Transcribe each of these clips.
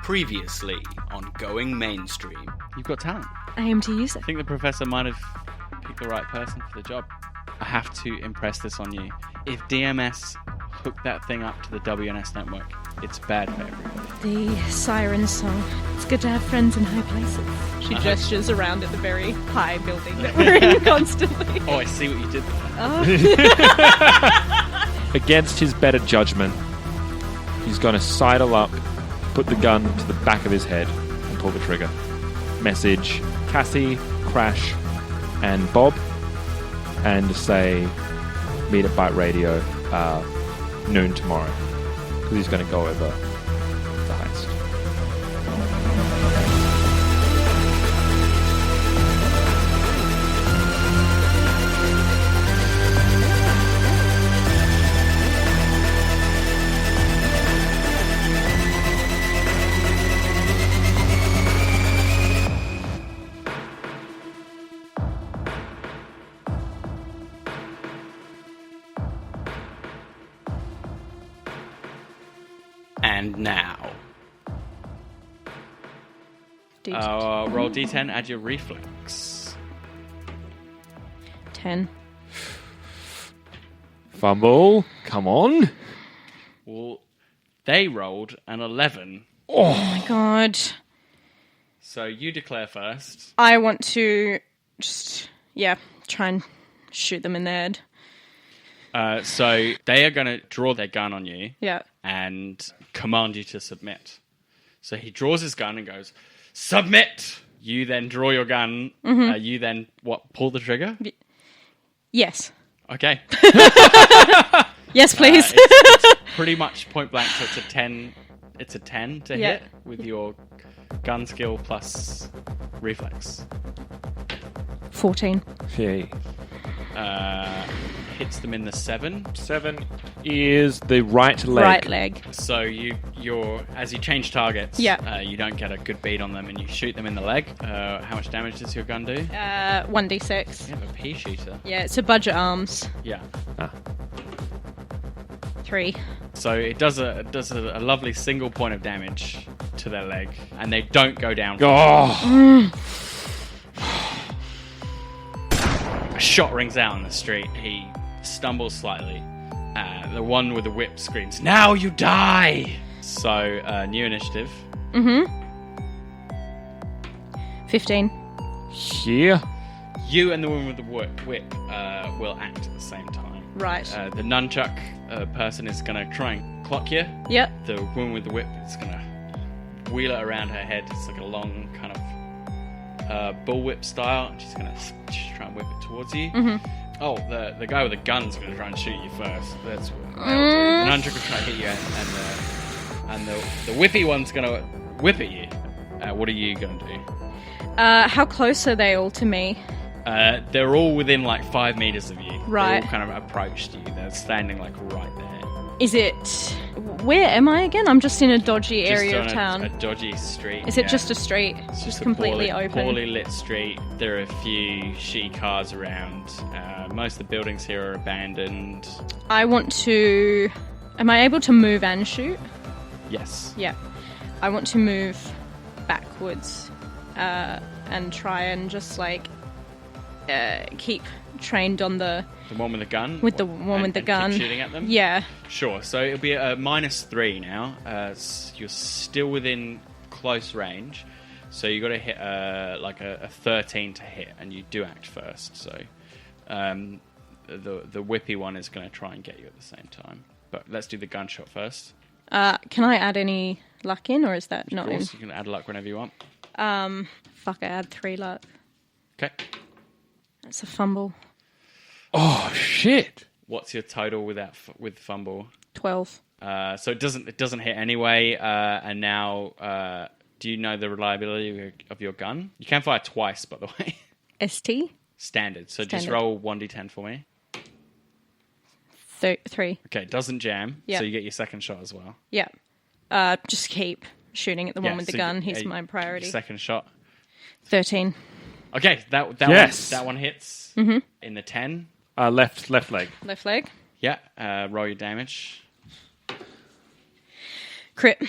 Previously on Going Mainstream. You've got talent. I am to use I it. think the professor might have picked the right person for the job. I have to impress this on you. If DMS hooked that thing up to the WNS network, it's bad for everybody. The siren song. It's good to have friends in high places. She gestures around at the very high building that we're in constantly. Oh, I see what you did there. Against his better judgment, he's going to sidle up, put the gun to the back of his head, and pull the trigger. Message Cassie, Crash, and Bob, and say meet at Byte Radio noon tomorrow, because he's going to go over the heist. And now, Roll D10, add your reflex. 10. Fumble, come on. Well, they rolled an 11. Oh my god. So you declare first. I want to just, try and shoot them in the head. So they are going to draw their gun on you. Yeah. And command you to submit. So he draws his gun and goes, submit! You then draw your gun. Mm-hmm. You then, pull the trigger? Yes. Okay. Yes, please. It's pretty much point blank, so it's a 10. It's a 10 to Yeah. hit with your gun skill plus reflex. 14. Yay. Hits them in the 7. 7 is the right leg. Right leg. So you're as you change targets, you don't get a good beat on them, and you shoot them in the leg. How much damage does your gun do? 1d6. You have a pea shooter. Yeah, it's a budget arms. Yeah. 3. So it does a lovely single point of damage to their leg, and they don't go down. Oh! A shot rings out on the street. He stumbles slightly. The one with the whip screams, "Now you die!" So, new initiative. 15. Yeah. You and the woman with the whip will act at the same time. Right. The nunchuck person is going to try and clock you. Yep. The woman with the whip is going to wheel it around her head. It's like a long kind of bullwhip style. And she's going to try and whip it towards you. Mm-hmm. Oh, the guy with the gun's going to try and shoot you first. That's what they'll do. The nunchuck will try and hit you, and the whippy one's going to whip at you. What are you going to do? How close are they all to me? They're all within like 5 meters of you. Right. They all kind of approached you. They're standing like right there. Is it... Where am I again? I'm just in a dodgy area of Just town. on a dodgy street. Is it just a street? It's just a completely open? poorly lit street. There are a few shitty cars around. Most of the buildings here are abandoned. I want to... Am I able to move and shoot? Yes. Yeah. I want to move backwards and try and just keep trained on the one with the gun? with the one with the gun. Keep shooting at them? Yeah. Sure. So it'll be a -3 now. You're still within close range. So you got to hit a 13 to hit, and you do act first. So the whippy one is going to try and get you at the same time. But let's do the gunshot first. Can I add any luck in, or is that Of not in? course, you can add luck whenever you want. Fuck, I add 3 luck. Okay. That's a fumble. Oh, shit. What's your total with fumble? 12. So it doesn't hit anyway. And now, do you know the reliability of your gun? You can fire twice, by the way. ST? Standard. So just Standard. roll 1d10 for me. 3. Okay, it doesn't jam. Yeah. So you get your second shot as well. Yeah. Just keep shooting at the one with the gun. He's my priority. Second shot. 13. Okay, that Yes. one hits in the 10. Left leg. Left leg. Yeah, roll your damage. Crit.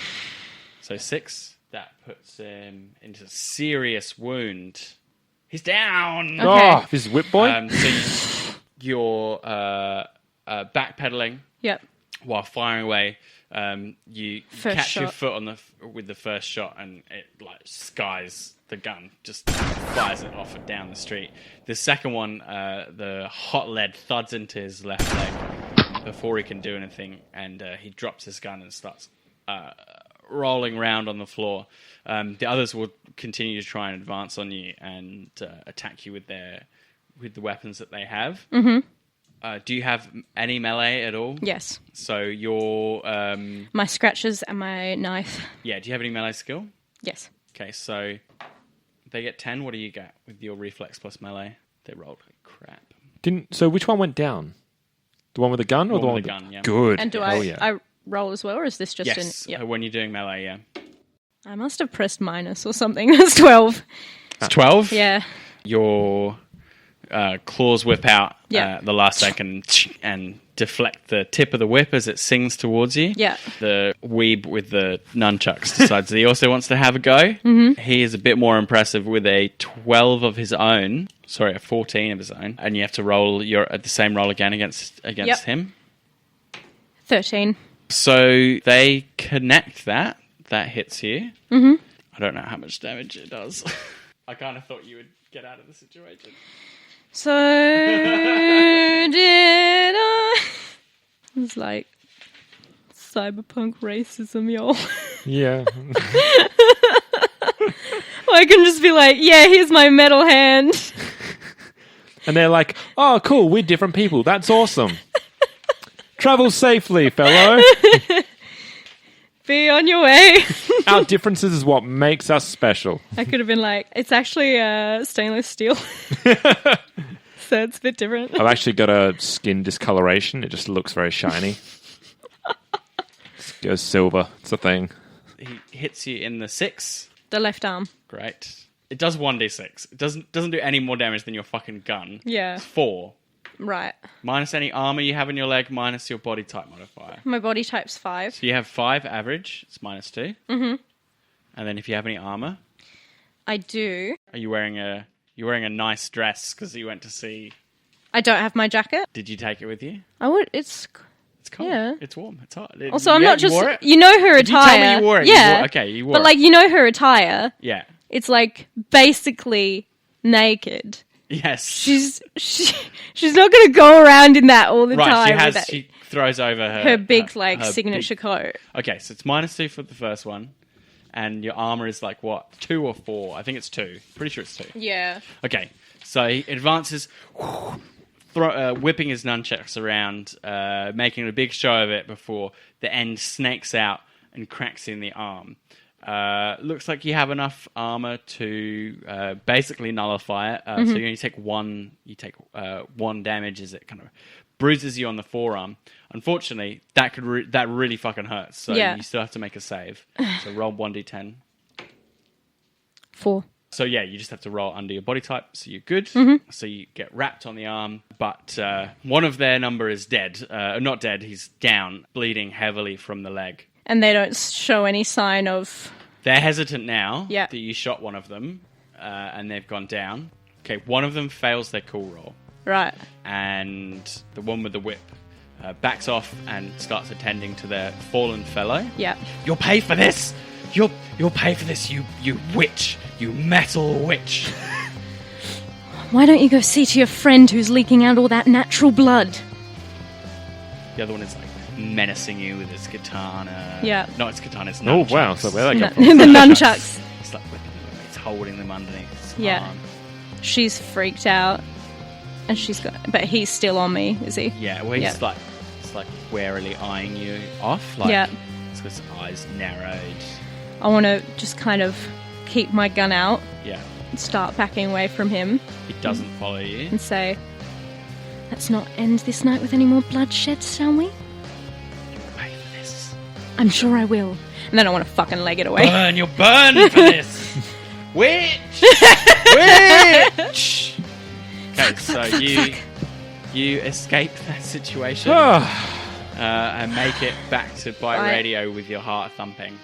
So 6. That puts him into a serious wound. He's down. Okay. this is Whip Boy. So you're backpedaling Yep. while firing away. You First catch your shot. foot with the first shot, and it like skies the gun, just fires it off and down the street. The second one, the hot lead thuds into his left leg before he can do anything, and he drops his gun and starts rolling around on the floor. The others will continue to try and advance on you and attack you with the weapons that they have. Mm-hmm. Do you have any melee at all? Yes. So your My scratches and my knife. yeah. Do you have any melee skill? Yes. Okay, so they get 10. What do you get with your reflex plus melee? They rolled like crap. So which one went down? The one with the gun or the one with the gun? Yeah. Good. And do Hell yeah. I roll as well, or is this just Yes. in... Yep. When you're doing melee, yeah. I must have pressed minus or something. That's 12. It's 12. Yeah. Your claws whip out Yeah. the last second and deflect the tip of the whip as it sings towards you. Yeah. The weeb with the nunchucks decides that he also wants to have a go. Mm-hmm. He is a bit more impressive with a 12 of his own. Sorry, a 14 of his own. And you have to roll the same roll again against Yep. him. 13. So they connect that. That hits you. Mm-hmm. I don't know how much damage it does. I kind of thought you would get out of the situation. So did I... It's like cyberpunk racism, y'all. Yeah. I can just be like, yeah, here's my metal hand. And they're like, oh, cool, we're different people. That's awesome. Travel safely, fellow. Be on your way. Our differences is what makes us special. I could have been like, it's actually stainless steel. So it's a bit different. I've actually got a skin discoloration. It just looks very shiny. It goes silver. It's a thing. He hits you in the 6. The left arm. Great. It does 1d6. It doesn't do any more damage than your fucking gun. Yeah. It's 4. Right. Minus any armor you have in your leg, minus your body type modifier. My body type's 5. So you have 5 average. It's minus 2. Mm-hmm. And then if you have any armor, I do. are you wearing a nice dress because you went to see? I don't have my jacket. Did you take it with you? I would. It's cold. Yeah. It's warm. It's hot. also. I'm not You just. wore it? You know her Did you attire. tell me you wore it? Yeah. You wore But it. like, you know her attire. Yeah. It's like basically naked. Yes. She's not going to go around in that all the right. time. She throws over her big her signature big- coat. Okay, so it's minus 2 for the first one, and your armor is like what, 2 or 4? I think it's 2. Pretty sure it's 2. Yeah. Okay, so he advances, whipping his nunchucks around, making a big show of it before the end snakes out and cracks in the arm. Looks like you have enough armor to basically nullify it. So you only take one. You take 1 damage as it kind of bruises you on the forearm. Unfortunately, that really fucking hurts. So Yeah. you still have to make a save. So roll 1d10. 4. So yeah, you just have to roll under your body type, so you're good. So you get wrapped on the arm, but one of their number is dead. Not dead, he's down, bleeding heavily from the leg. And they don't show any sign of... They're hesitant now Yeah. that you shot one of them, and they've gone down. Okay, one of them fails their cool roll, Right. and the one with the whip backs off and starts attending to their fallen fellow. Yeah. You'll pay for this! You'll pay for this, you witch! You metal witch! Why don't you go see to your friend who's leaking out all that natural blood? The other one is like menacing you with his katana. Yeah. No, it's katana. It's Oh, nunchucks. wow. So where they The come from? nunchucks. It's like whipping them. It's holding them underneath his Yeah. arm. She's freaked out. And but he's still on me, is he? Yeah, well, he's Yeah. like warily eyeing you off. Like, Yeah. He's got his eyes narrowed. I want to just kind of keep my gun out Yeah. and start backing away from him He doesn't follow you. and say, let's not end this night with any more bloodshed, shall we? You'll pay for this. I'm sure I will. And then I want to fucking leg it away. Burn! You'll burn for this! Witch! Witch! Okay, so you escape that situation and make it back to Bite Right. Radio with your heart thumping.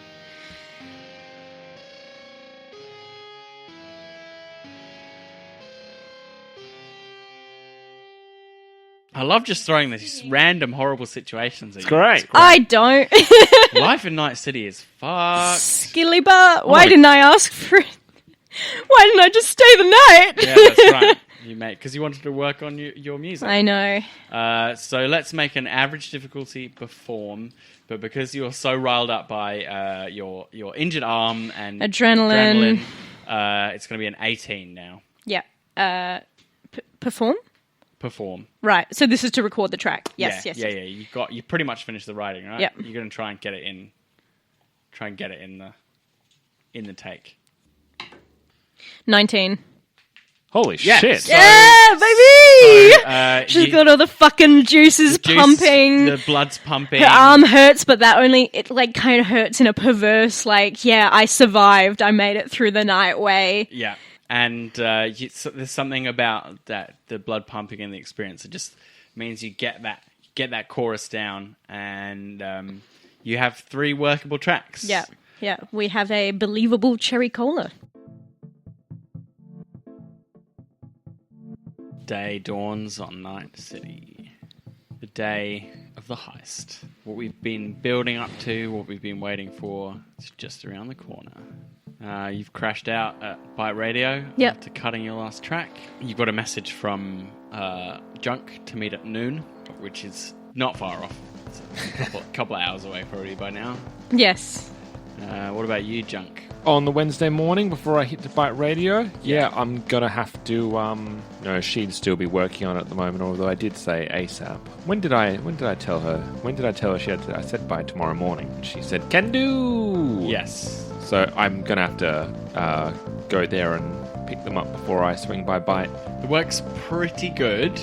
I love just throwing these random horrible situations at you. Great. I don't. Life in Night City is fucked. Skilly bar. Why didn't I ask for it? Why didn't I just stay the night? Yeah, that's right. You mate, because you wanted to work on your music. I know. So let's make an average difficulty perform, but because you're so riled up by your injured arm and Adrenaline. it's going to be an 18 now. Yeah. Perform? Perform. Right. So this is to record the track. Yes. Yeah. You pretty much finished the writing, right? Yep. You're going to try and get it in. Try and get it in the take. 19. Holy Yeah. shit. So- Yeah, baby! She's you- got all the fucking juices juice, pumping. The blood's pumping. Her arm hurts, but it like kind of hurts in a perverse, like, yeah, I survived. I made it through the night way. Yeah. And there's something about that, the blood pumping and the experience. It just means you get that chorus down, and you have 3 workable tracks. Yeah. Yeah. We have a believable cherry cola. Day dawns on Night City. The day of the heist. What we've been building up to, what we've been waiting for, is just around the corner. You've crashed out at Byte Radio Yep. after cutting your last track. You've got a message from Junk to meet at noon, which is not far off. It's a couple of hours away probably by now. Yes. What about you, Junk? On the Wednesday morning before I hit the Byte Radio, I'm going to have to, no, she'd still be working on it at the moment, although I did say ASAP. When did I tell her? When did I tell her I said by tomorrow morning? She said, can do! Yes. So I'm going to have to go there and pick them up before I swing by Byte. The work's pretty good,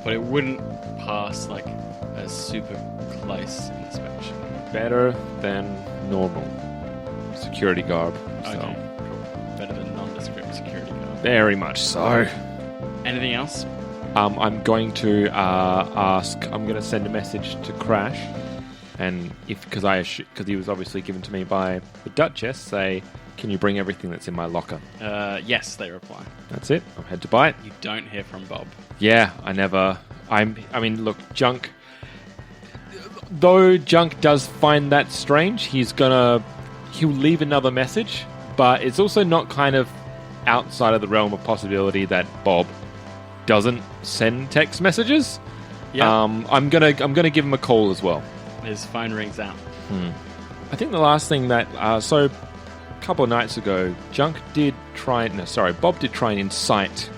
but it wouldn't pass like a super close inspection. Better than normal security garb. So. Okay, cool. Better than nondescript security guard. Very much so. Anything else? I'm going to I'm going to send a message to Crash, and because he was obviously given to me by the Duchess, say, can you bring everything that's in my locker? Yes, they reply. That's it. I'll head to Byte. You don't hear from Bob. Yeah, I mean, look, Junk. Though Junk does find that strange, he'll leave another message, but it's also not kind of outside of the realm of possibility that Bob doesn't send text messages. Yeah. I'm gonna give him a call as well. His phone rings out. I think the last thing that so a couple of nights ago, Bob did try and incite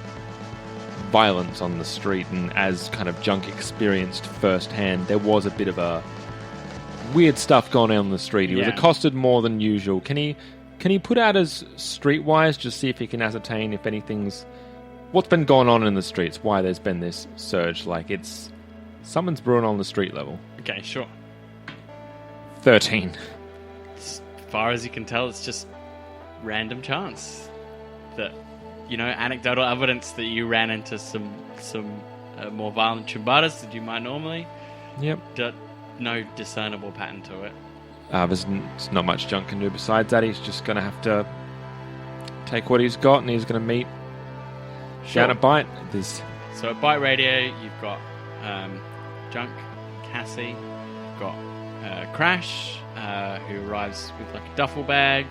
violence on the street, and as kind of Junk experienced firsthand, there was a bit of a weird stuff going on the street. He was accosted more than usual. Can he put out his streetwise, just see if he can ascertain if anything's what's been going on in the streets, why there's been this surge? Like someone's brewing on the street level. Okay, sure. 13. As far as you can tell, it's just random chance that, anecdotal evidence that you ran into some more violent chumbadas than you might normally. Yep. No discernible pattern to it. There's not much Junk can do besides that. He's just going to have to take what he's got, and he's going to meet down at Byte. So at Byte Radio, you've got Junk, Cassie, you've got Crash, who arrives with like a duffel bag.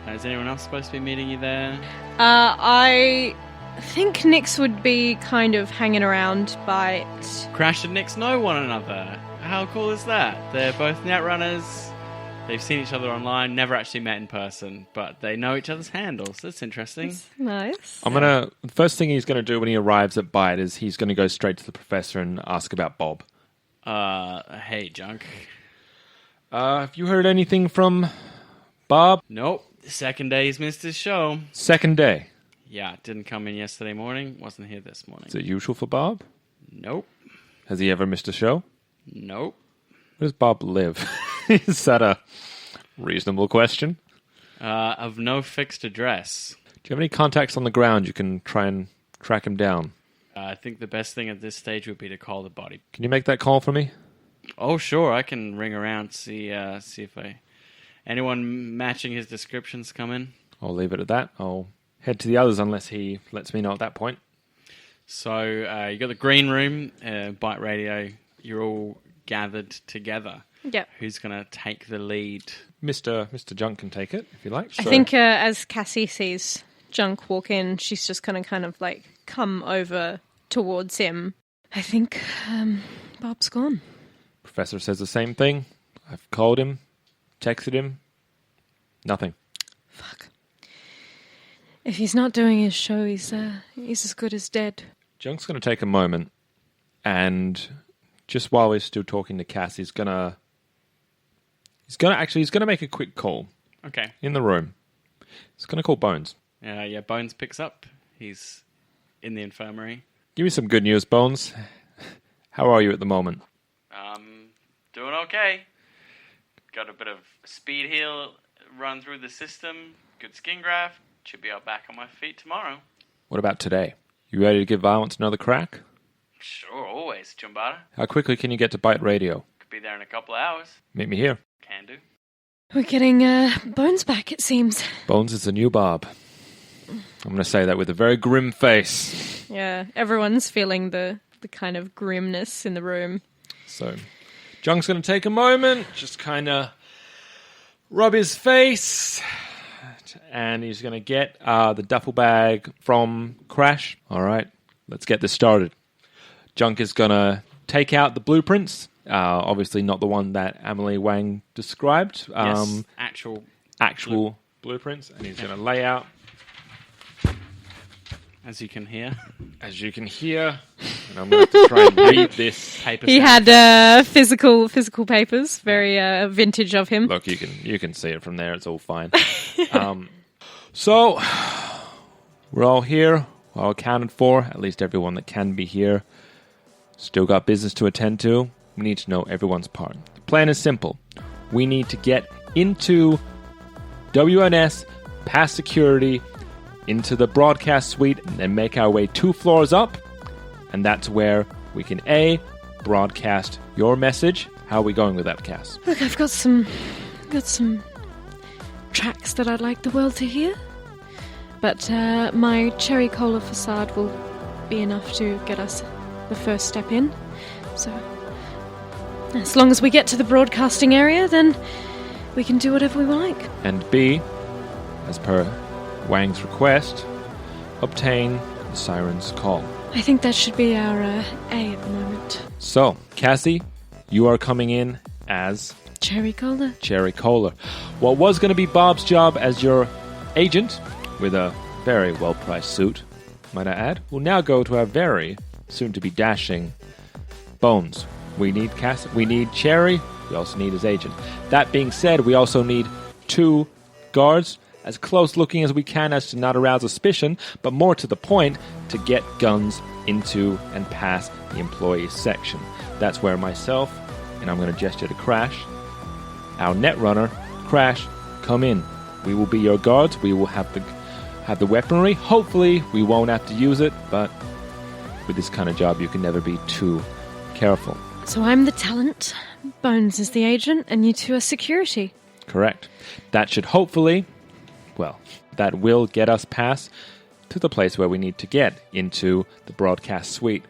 Is anyone else supposed to be meeting you there? I think Nix would be kind of hanging around Byte. Crash and Nix know one another. How cool is that? They're both netrunners. They've seen each other online, never actually met in person, but they know each other's handles. That's interesting. That's nice. The first thing he's going to do when he arrives at Byte is he's going to go straight to the professor and ask about Bob. Hey, Junk. Have you heard anything from Bob? Nope. Second day he's missed his show. Second day. Yeah, didn't come in yesterday morning. Wasn't here this morning. Is it usual for Bob? Nope. Has he ever missed a show? Nope. Where does Bob live? Is that a reasonable question? Of no fixed address. Do you have any contacts on the ground you can try and track him down? I think the best thing at this stage would be to call the body. Can you make that call for me? Oh, sure. I can ring around, see if anyone matching his descriptions come in. I'll leave it at that. I'll head to the others unless he lets me know at that point. So you got the green room, Bite Radio. You're all gathered together. Yep. Who's going to take the lead? Mr. Junk can take it, if you like. I think as Cassie sees Junk walk in, she's just going to kind of like come over towards him. I think Bob's gone. Professor says the same thing. I've called him, texted him. Nothing. Fuck. If he's not doing his show, he's as good as dead. Junk's going to take a moment, and just while we're still talking to Cass, he's going to make a quick call. Okay. In the room. He's going to call Bones. Yeah, Bones picks up. He's in the infirmary. Give me some good news, Bones. How are you at the moment? Doing okay. Got a bit of speed heal run through the system. Good skin graft. Should be back on my feet tomorrow. What about today? You ready to give violence another crack? Sure, always, Chumbada. How quickly can you get to Bite Radio? Could be there in a couple of hours. Meet me here. Can do. We're getting Bones back, it seems. Bones is the new Bob. I'm going to say that with a very grim face. Yeah, everyone's feeling the kind of grimness in the room. So, Junk's going to take a moment, just kind of rub his face, and he's going to get the duffel bag from Crash. All right, let's get this started. Junk is going to take out the blueprints. Obviously not the one that Emily Wang described. Yes, actual blueprints. And he's going to lay out. As you can hear. And I'm going to have to try and read this paper. He had physical papers, very vintage of him. Look, you can see it from there. It's all fine. So, we're all here, all accounted for, at least everyone that can be here. Still got business to attend to. We need to know everyone's part. The plan is simple. We need to get into WNS, past security, into the broadcast suite, and then make our way 2 floors up. And that's where we can A, broadcast your message. How are we going with that, Cass? Look, I've got some tracks that I'd like the world to hear. But my cherry cola facade will be enough to get us the first step in. So, as long as we get to the broadcasting area, then we can do whatever we like. And B, as per Wang's request, obtain the siren's call. I think that should be our A at the moment. So, Cassie, you are coming in as Cherry Cola. Cherry Cola. What was going to be Bob's job as your agent, with a very well-priced suit, might I add, will now go to our very soon-to-be dashing Bones. We need Cassie. We need Cherry. We also need his agent. That being said, we also need 2 guards, as close-looking as we can as to not arouse suspicion, but more to the point, to get guns into and past the employees section. That's where myself, and I'm going to gesture to Crash, our netrunner, Crash, come in. We will be your guards. We will have the weaponry. Hopefully, we won't have to use it, but with this kind of job, you can never be too careful. So I'm the talent, Bones is the agent, and you 2 are security. Correct. That should hopefully, well, that will get us past to the place where we need to get, into the broadcast suite.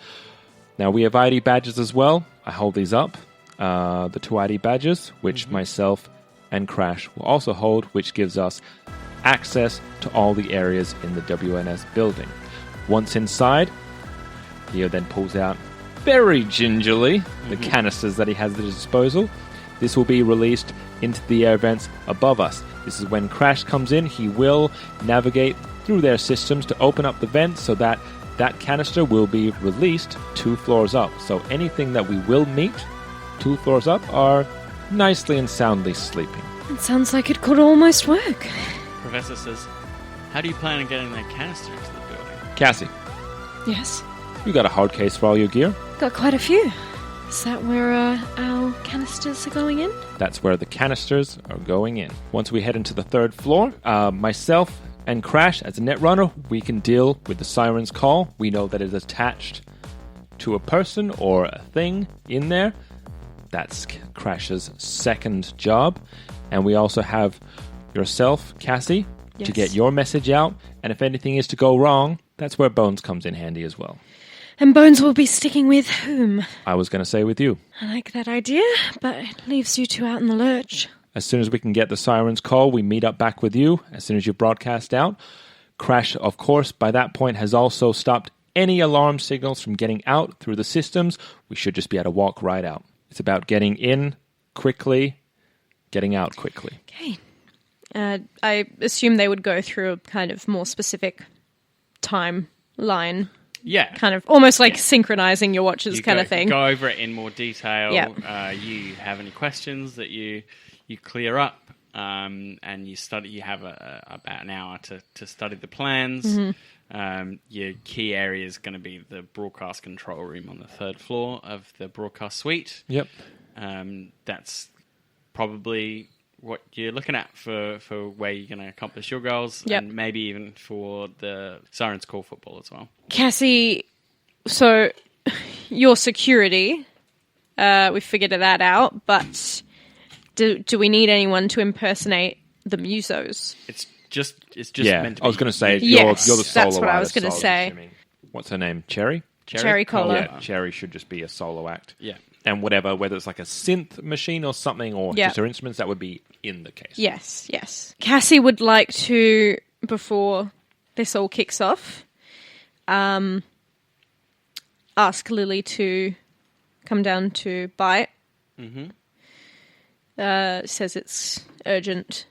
Now, we have ID badges as well. I hold these up. The 2 ID badges, which myself and Crash will also hold, which gives us access to all the areas in the WNS building. Once inside, he then pulls out very gingerly the canisters that he has at his disposal. This will be released into the air vents above us. This is when Crash comes in. He will navigate through their systems to open up the vents so that that canister will be released 2 floors up. So anything that we will meet 2 floors up are nicely and soundly sleeping. It sounds like it could almost work. Professor says, how do you plan on getting that canister into the building? Cassie, Yes, you got a hard case for all your gear? got quite a few. Is that where our canisters are going in? That's where the canisters are going in. Once we head into the 3rd floor, myself and Crash, as a netrunner, we can deal with the siren's call. We know that it is attached to a person or a thing in there. That's Crash's 2nd job. And we also have yourself, Cassie, to Yes. get your message out. And if anything is to go wrong, That's where Bones comes in handy as well. And Bones will be sticking with whom? I was going to say with you. I like that idea, but it leaves you two out in the lurch. As soon as we can get the sirens call, we meet up back with you. As soon as you broadcast out. Crash, of course, by that point has also stopped any alarm signals from getting out through the systems. We should just be able to walk right out. It's about getting in quickly, getting out quickly. Okay. I assume they would go through a kind of more specific timeline. Yeah. Kind of almost like synchronizing your watches kind of thing. Go over it in more detail. Yeah. You have any questions that you clear up, and you study. You have about an hour to study the plans. Mm-hmm. Your key area is going to be the broadcast control room on the 3rd floor of the broadcast suite. Yep. That's probably what you're looking at for where you're going to accomplish your goals, and maybe even for the Sirens Call football as well. Cassie, so your security, we figured that out, but do we need anyone to impersonate the musos? It's just Yeah, meant to be. I was going to say, Yes, you're the solo that's what I was artist, gonna so I'm say. assuming. What's her name? Cherry? Cherry Cola. Yeah, Cherry should just be a solo act. Yeah. And whatever, whether it's like a synth machine or something, or Yeah. just her instruments, that would be in the case. Yes. Cassie would like to, before this all kicks off, ask Lily to come down to Bite. Mm-hmm. Says it's urgent.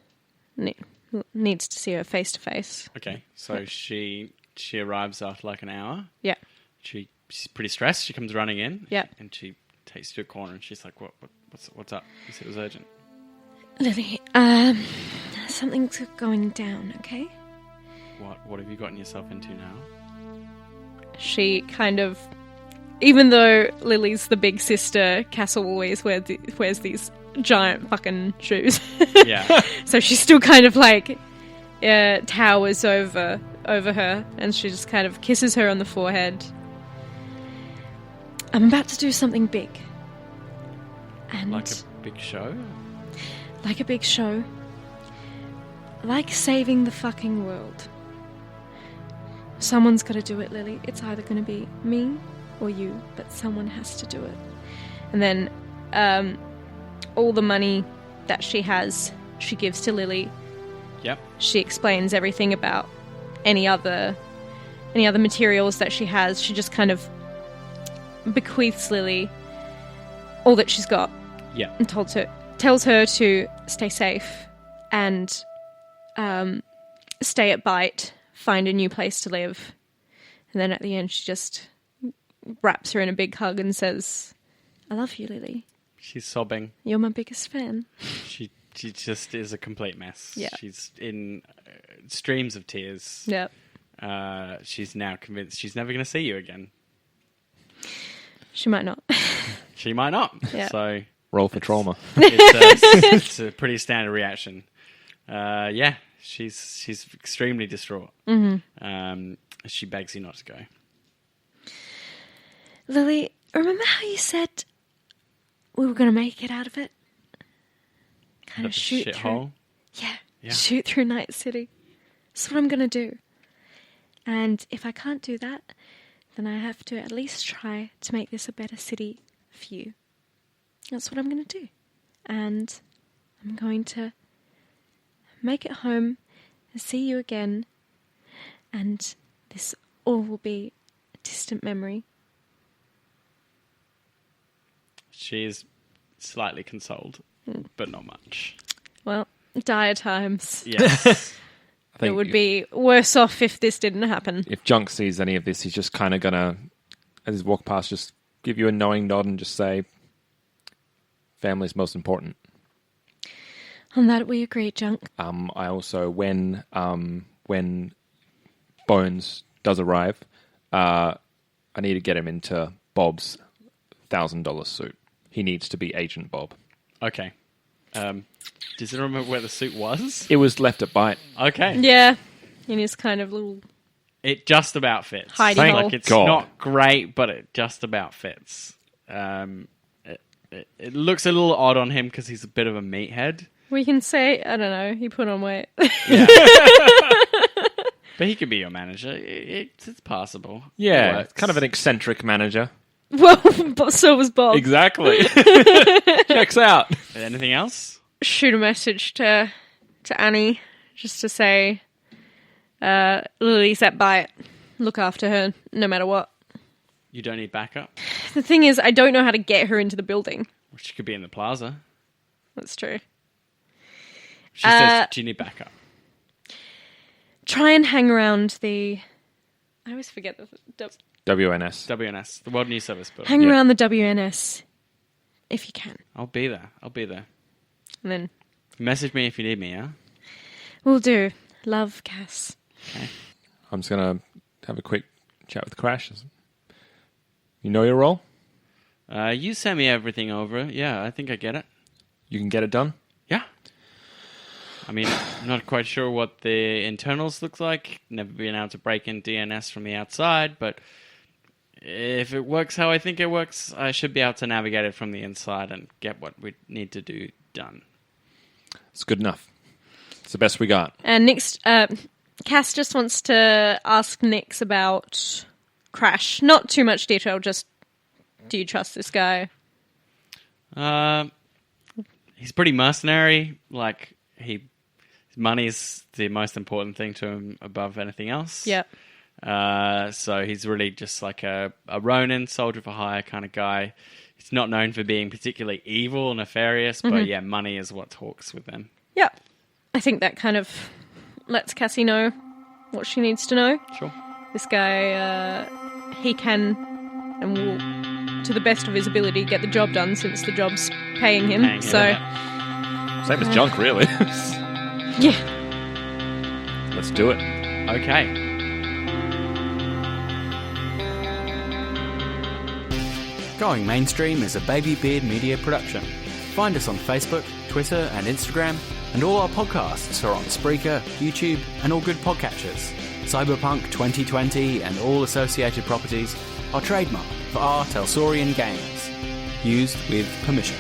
Needs to see her face to face. Okay, so she arrives after like an hour. Yeah. She's pretty stressed. She comes running in. Yeah. And she takes you to a corner and she's like, what's up? You said it was urgent. Lily, something's going down, okay? What have you gotten yourself into now? She kind of, even though Lily's the big sister, Castle always wears these giant fucking shoes. Yeah. So she still kind of like towers over her, and she just kind of kisses her on the forehead. I'm about to do something big. And Like a big show? like a big show. Like saving the fucking world. Someone's got to do it, Lily. It's either going to be me or you, but someone has to do it. And then all the money that she has, she gives to Lily. Yep. She explains everything about any other materials that she has. She just kind of bequeaths Lily all that she's got. Yeah. And tells her to stay safe and stay at Bite, find a new place to live. And then at the end, she just wraps her in a big hug and says, I love you, Lily. She's sobbing. You're my biggest fan. She just is a complete mess. Yeah. She's in streams of tears. Yep. She's now convinced she's never going to see you again. She might not. She might not. Yeah. So Roll for trauma. it's a pretty standard reaction. Yeah, she's extremely distraught. Mm-hmm. She begs you not to go. Lily, remember how you said we were going to make it out of it? Kind of The shoot through. shithole. Yeah, shoot through Night City. That's what I'm going to do. And if I can't do that, then I have to at least try to make this a better city for you. That's what I'm going to do. And I'm going to make it home and see you again. And this all will be a distant memory. She is slightly consoled, but not much. Well, dire times. Yes. I think It would be worse off if this didn't happen. if Junk sees any of this, he's just kind of going to, as he walk past, just give you a knowing nod and just say, family's most important. On that we agree, Junk. I also, when Bones does arrive, I need to get him into Bob's $1,000 suit. He needs to be Agent Bob. Okay. Does it remember where the suit was? It was left at Bite. Okay. Yeah. In his kind of little... It just about fits. Hidey Thank hole. Like it's God. not great, but it just about fits. It looks a little odd on him because he's a bit of a meathead. We can say, I don't know, he put on weight. Yeah. But he could be your manager. It's possible. Yeah, It it's kind of an eccentric manager. Well, but so was Bob. Exactly. Checks out. Anything else? Shoot a message to Annie just to say, Lily's at Bite. Look after her, no matter what. You don't need backup? The thing is, I don't know how to get her into the building. She could be in the plaza. That's true. She says, do you need backup? Try and hang around the... I always forget the... WNS. WNS, the World News Service building. Hang around the WNS if you can. I'll be there. And then... Message me if you need me, yeah? Will do. Love, Cass. Okay. I'm just going to have a quick chat with Crash. You know your role? You send me everything over. Yeah, I think I get it. You can get it done? Yeah. I mean, I'm not quite sure what the internals look like. Never been able to break in DNS from the outside, but if it works how I think it works, I should be able to navigate it from the inside and get what we need to do done. It's good enough. It's the best we got. And next, Cass just wants to ask Nix about Crash. Not too much detail, just do you trust this guy? He's pretty mercenary. Like, money's the most important thing to him above anything else. Yep. So he's really just like a Ronin, soldier for hire kind of guy. He's not known for being particularly evil or nefarious, but yeah, money is what talks with them. Yep. I think that kind of lets Cassie know what she needs to know. Sure. This guy, he can and will, to the best of his ability, get the job done since the job's paying him. Same as junk, really. Yeah. Let's do it. Okay. Going Mainstream is a Baby Beard Media production. Find us on Facebook, Twitter and Instagram, and all our podcasts are on Spreaker, YouTube and all good podcatchers. Cyberpunk 2020 and all associated properties are trademarked for our Telsorian Games. Used with permission.